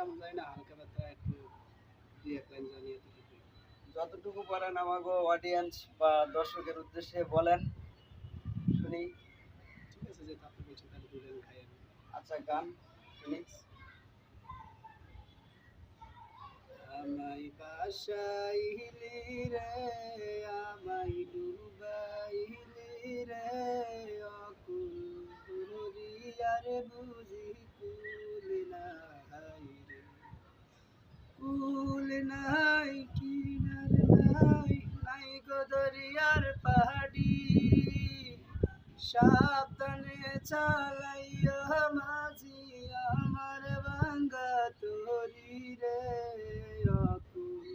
কেমন যায় না, হালকা পাতলা একটু দুই এক লাইন জানিয়ে দিতে। যতটুকু পারেন আমাকে অডিয়েন্স বা দর্শকের উদ্দেশ্যে বলেন, শুনি। ঠিক আছে, যে আপনি বলছেন তাহলে দুই লাইন খাই আমি। আচ্ছা, গান শুনি। আমায় বাসাইলি রে, আমায় ডুবাইলি রে, অকুল দরিয়ার বুঝি কুল নাই রে, কুল নাই কিনার নাই, নাই গো দরিয়ার পাহাড়ি, সাবধানে চালাইয়া মাঝি আমার ভাঙ্গা তরি রে, অকুল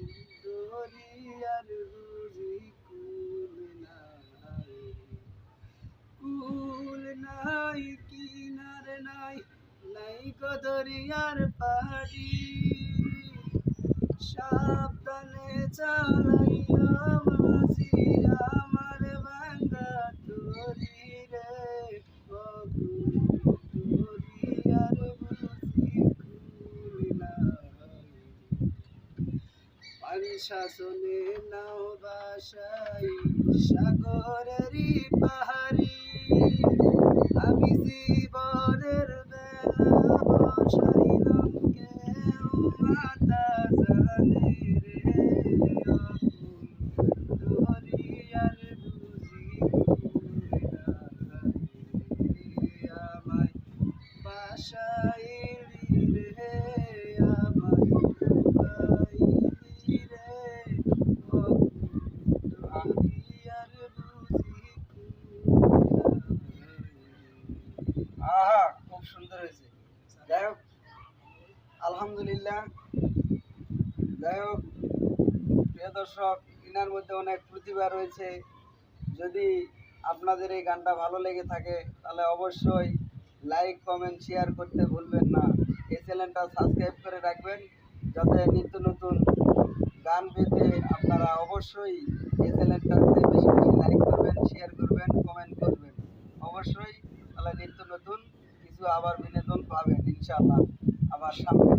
দরিয়ার বুঝি কুল নাই, কুল নাই কিনার নাই, নাই গো দরিয়ার পাহাড়ি, সাবধানে চালাইয়া মাঝি আমার ভাঙ্গা তরি রে, অকুল দরিয়ার বুঝি কুল নাই, পানশাসনে নাও বাসাই সাগরেরই পাহাড়ি, আমি জীবনের বেলা বসাইলাম কেউ মাতা জানে রে, অকুল দরিয়ার বুঝি কুল নাই, আমায় বাসাইলি রে, আমায় ডুবাইলি রে, অকুল দরিয়ার বুঝি কুল নাই। আহা, খুব সুন্দর হয়েছে। যাই হোক, আলহামদুলিল্লাহ। যাই হোক, প্রিয় দর্শক, ইনার মধ্যে অনেক প্রতিভা রয়েছে। যদি আপনাদের এই গানটা ভালো লেগে থাকে তাহলে অবশ্যই লাইক, কমেন্ট, শেয়ার করতে ভুলবেন না। এই চ্যানেলটা সাবস্ক্রাইব করে রাখবেন, যাতে নিত্য নতুন গান পেতে আপনারা অবশ্যই এই চ্যানেলটাতে বেশি বেশি লাইক করবেন, শেয়ার করবেন, কমেন্ট করবেন। অবশ্যই তাহলে নিত্য নতুন কিছু আবার বিনোদন পাবেন ইনশাআল্লাহ আবার সামনে।